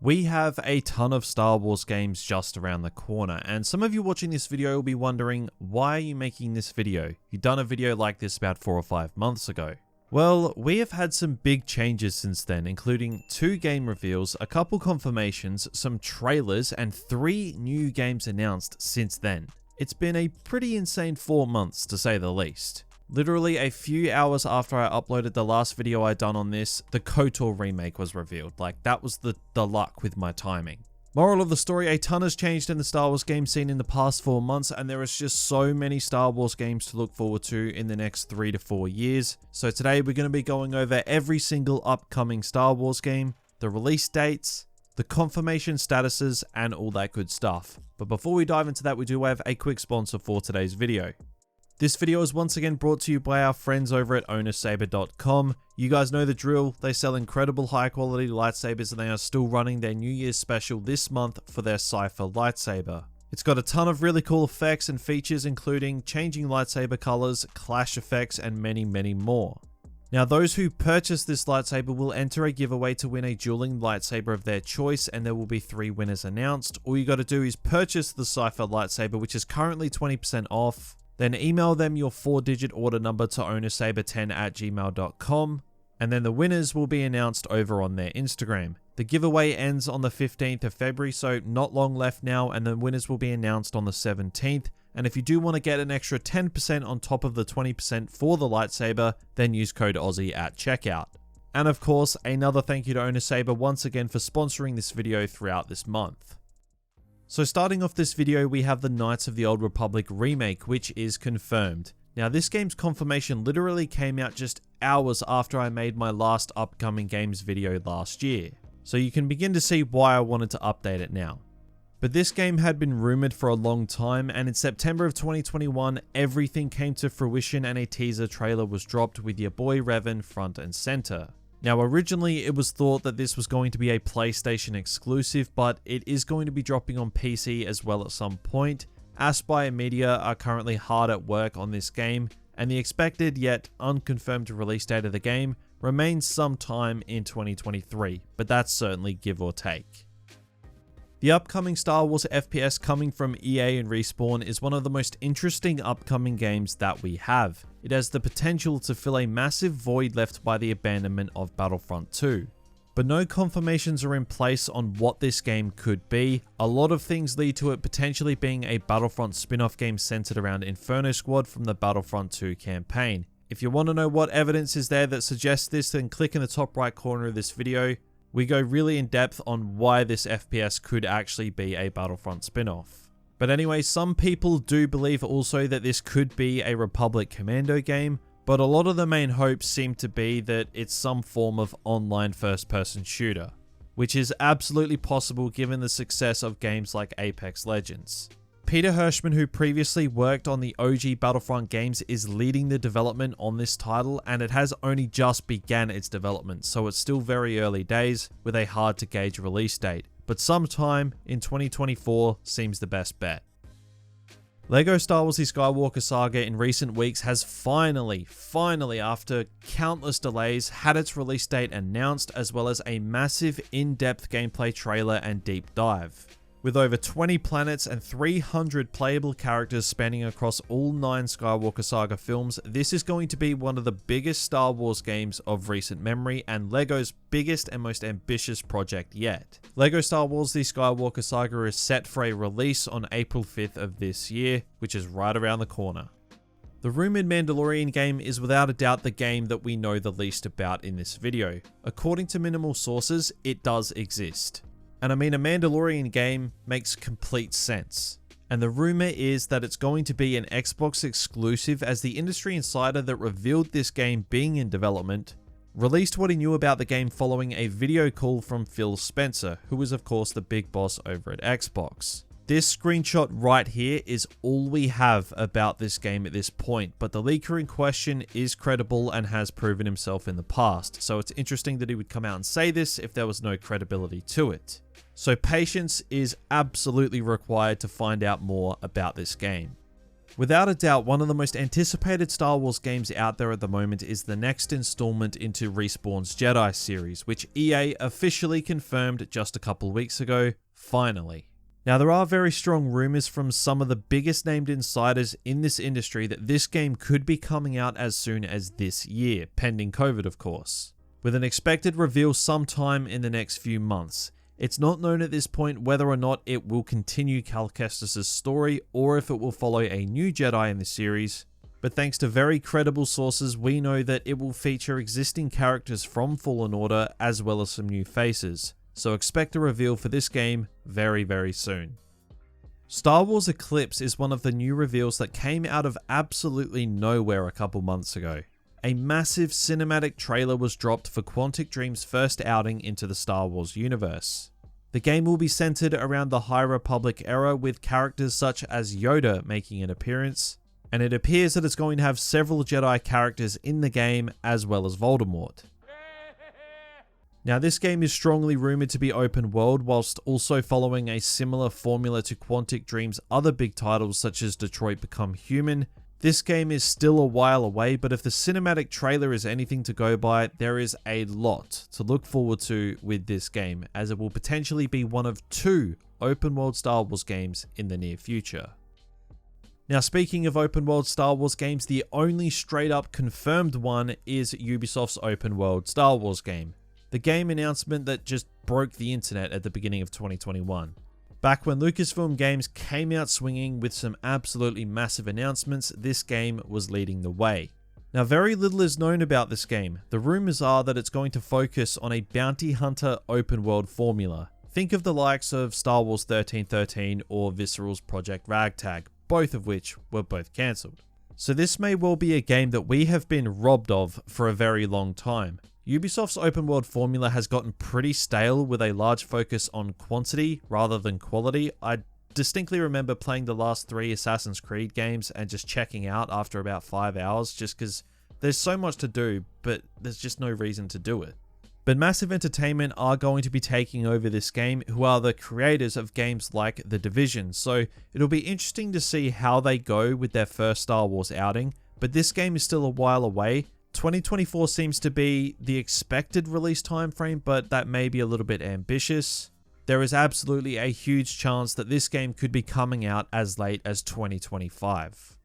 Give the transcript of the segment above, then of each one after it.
We have a ton of Star Wars games just around the corner, and some of you watching this video will be wondering, why are you making this video? You've done a video like this about 4 or 5 months ago. Well, we have had some big changes since then, including 2 game reveals, a couple confirmations, some trailers, and 3 new games announced since then. It's been a pretty insane 4 months, to say the least. Literally a few hours after I uploaded the last video I'd done on this, the KOTOR Remake was revealed. Like, that was the luck with my timing. Moral of the story, a ton has changed in the Star Wars game scene in the past 4 months, and there is just so many Star Wars games to look forward to in the next 3 to 4 years. So today we're going to be going over every single upcoming Star Wars game, the release dates, the confirmation statuses, and all that good stuff. But before we dive into that, we do have a quick sponsor for today's video. This video is once again brought to you by our friends over at ownersaber.com. You guys know the drill. They sell incredible high quality lightsabers, and they are still running their New Year's special this month for their Cypher lightsaber. It's got a ton of really cool effects and features, including changing lightsaber colors, clash effects, and many more. Now, those who purchase this lightsaber will enter a giveaway to win a dueling lightsaber of their choice, and there will be 3 winners announced. All you got to do is purchase the Cypher lightsaber, which is currently 20% off. Then email them your 4-digit order number to ownersaber10@gmail.com, and then the winners will be announced over on their Instagram. The giveaway ends on the 15th of February, so not long left now, and the winners will be announced on the 17th. And if you do want to get an extra 10% on top of the 20% for the lightsaber, then use code OZZY at checkout. And of course, another thank you to Ownersaber once again for sponsoring this video throughout this month. So starting off this video, we have the Knights of the Old Republic remake, which is confirmed. Now, this game's confirmation literally came out just hours after I made my last upcoming games video last year. So you can begin to see why I wanted to update it now. But this game had been rumored for a long time, and in September of 2021, everything came to fruition and a teaser trailer was dropped with your boy Revan front and center. Now, originally it was thought that this was going to be a PlayStation exclusive, but it is going to be dropping on PC as well at some point. Aspire Media are currently hard at work on this game, and the expected yet unconfirmed release date of the game remains sometime in 2023, but that's certainly give or take. The upcoming Star Wars FPS coming from EA and Respawn is one of the most interesting upcoming games that we have. It has the potential to fill a massive void left by the abandonment of Battlefront 2. But no confirmations are in place on what this game could be. A lot of things lead to it potentially being a Battlefront spin-off game centered around Inferno Squad from the Battlefront 2 campaign. If you want to know what evidence is there that suggests this, then click in the top right corner of this video. We go really in depth on why this FPS could actually be a Battlefront spin-off. But anyway, some people do believe also that this could be a Republic Commando game, but a lot of the main hopes seem to be that it's some form of online first-person shooter, which is absolutely possible given the success of games like Apex Legends. Peter Hirschman, who previously worked on the OG Battlefront games, is leading the development on this title, and it has only just began its development, so it's still very early days with a hard to gauge release date, but sometime in 2024 seems the best bet. LEGO Star Wars The Skywalker Saga in recent weeks has finally, after countless delays, had its release date announced, as well as a massive in-depth gameplay trailer and deep dive. With over 20 planets and 300 playable characters spanning across all 9 Skywalker Saga films, this is going to be one of the biggest Star Wars games of recent memory and LEGO's biggest and most ambitious project yet. LEGO Star Wars The Skywalker Saga is set for a release on April 5th of this year, which is right around the corner. The rumored Mandalorian game is without a doubt the game that we know the least about in this video. According to minimal sources, it does exist. And I mean, a Mandalorian game makes complete sense. And the rumor is that it's going to be an Xbox exclusive, as the industry insider that revealed this game being in development released what he knew about the game following a video call from Phil Spencer, who is of course the big boss over at Xbox. This screenshot right here is all we have about this game at this point, but the leaker in question is credible and has proven himself in the past, so it's interesting that he would come out and say this if there was no credibility to it. So patience is absolutely required to find out more about this game. Without a doubt, one of the most anticipated Star Wars games out there at the moment is the next installment into Respawn's Jedi series, which EA officially confirmed just a couple weeks ago, finally. Now, there are very strong rumors from some of the biggest named insiders in this industry that this game could be coming out as soon as this year, pending COVID of course, with an expected reveal sometime in the next few months. It's not known at this point whether or not it will continue Cal Kestis' story or if it will follow a new Jedi in the series, but thanks to very credible sources, we know that it will feature existing characters from Fallen Order as well as some new faces, so expect a reveal for this game very, very soon. Star Wars Eclipse is one of the new reveals that came out of absolutely nowhere a couple months ago. A massive cinematic trailer was dropped for Quantic Dream's first outing into the Star Wars universe. The game will be centered around the High Republic era with characters such as Yoda making an appearance, and it appears that it's going to have several Jedi characters in the game as well as Voldemort. Now, this game is strongly rumored to be open world whilst also following a similar formula to Quantic Dream's other big titles such as Detroit Become Human. This game is still a while away, but if the cinematic trailer is anything to go by, there is a lot to look forward to with this game, as it will potentially be one of 2 open world Star Wars games in the near future. Now, speaking of open world Star Wars games, the only straight up confirmed one is Ubisoft's open world Star Wars game. The game announcement that just broke the internet at the beginning of 2021. Back when Lucasfilm Games came out swinging with some absolutely massive announcements, this game was leading the way. Now, very little is known about this game. The rumors are that it's going to focus on a bounty hunter open world formula. Think of the likes of Star Wars 1313 or Visceral's Project Ragtag, both of which were both cancelled. So this may well be a game that we have been robbed of for a very long time. Ubisoft's open world formula has gotten pretty stale with a large focus on quantity rather than quality. I distinctly remember playing the last 3 Assassin's Creed games and just checking out after about 5 hours just because there's so much to do, but there's just no reason to do it. But Massive Entertainment are going to be taking over this game, who are the creators of games like The Division, so it'll be interesting to see how they go with their first Star Wars outing, but this game is still a while away. 2024 seems to be the expected release timeframe, but that may be a little bit ambitious. There is absolutely a huge chance that this game could be coming out as late as 2025.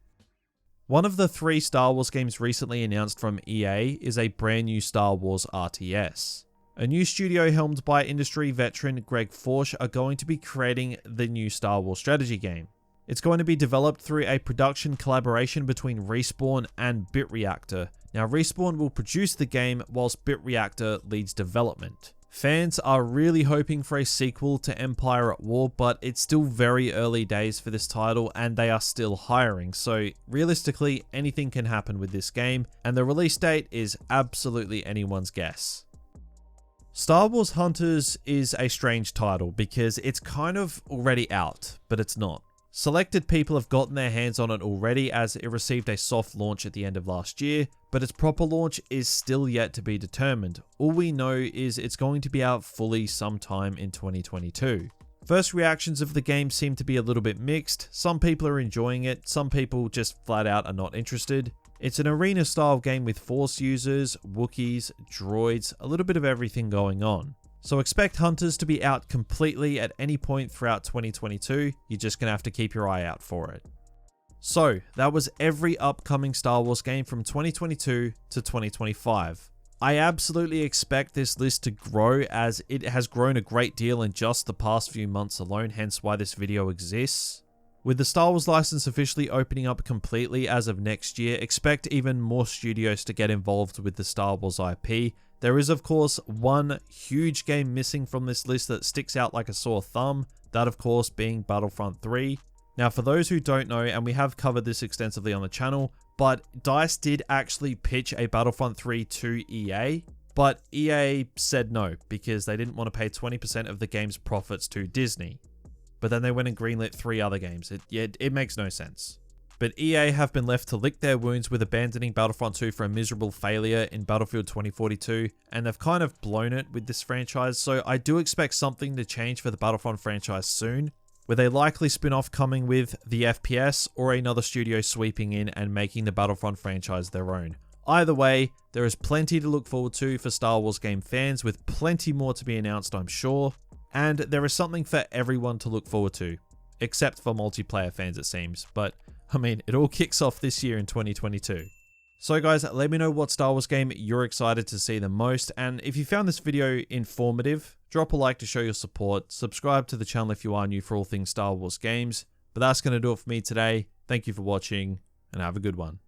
One of the 3 Star Wars games recently announced from EA is a brand new Star Wars RTS. A new studio helmed by industry veteran Greg Forsch are going to be creating the new Star Wars strategy game. It's going to be developed through a production collaboration between Respawn and BitReactor. Now, Respawn will produce the game whilst BitReactor leads development. Fans are really hoping for a sequel to Empire at War, but it's still very early days for this title and they are still hiring, so realistically anything can happen with this game, and the release date is absolutely anyone's guess. Star Wars Hunters is a strange title because it's kind of already out, but it's not. Selected people have gotten their hands on it already as it received a soft launch at the end of last year, but its proper launch is still yet to be determined. All we know is it's going to be out fully sometime in 2022. First reactions of the game seem to be a little bit mixed. Some people are enjoying it, some people just flat out are not interested. It's an arena style game with Force users, Wookiees, droids, a little bit of everything going on. So expect Hunters to be out completely at any point throughout 2022, you're just going to have to keep your eye out for it. So that was every upcoming Star Wars game from 2022 to 2025. I absolutely expect this list to grow as it has grown a great deal in just the past few months alone, hence why this video exists. With the Star Wars license officially opening up completely as of next year, expect even more studios to get involved with the Star Wars IP. There is of course one huge game missing from this list that sticks out like a sore thumb, that of course being Battlefront 3. Now for those who don't know, and we have covered this extensively on the channel, but DICE did actually pitch a Battlefront 3 to EA, but EA said no because they didn't want to pay 20% of the game's profits to Disney. But then they went and greenlit 3 other games. It makes no sense. But EA have been left to lick their wounds with abandoning Battlefront 2 for a miserable failure in Battlefield 2042, and they've kind of blown it with this franchise, so I do expect something to change for the Battlefront franchise soon. with a likely spin-off coming with the FPS or another studio sweeping in and making the Battlefront franchise their own. Either way, there is plenty to look forward to for Star Wars game fans, with plenty more to be announced, I'm sure, and there is something for everyone to look forward to, except for multiplayer fans it seems, but I mean, it all kicks off this year in 2022. So guys, let me know what Star Wars game you're excited to see the most, and if you found this video informative, drop a like to show your support, subscribe to the channel if you are new for all things Star Wars games, but that's going to do it for me today. Thank you for watching, and have a good one.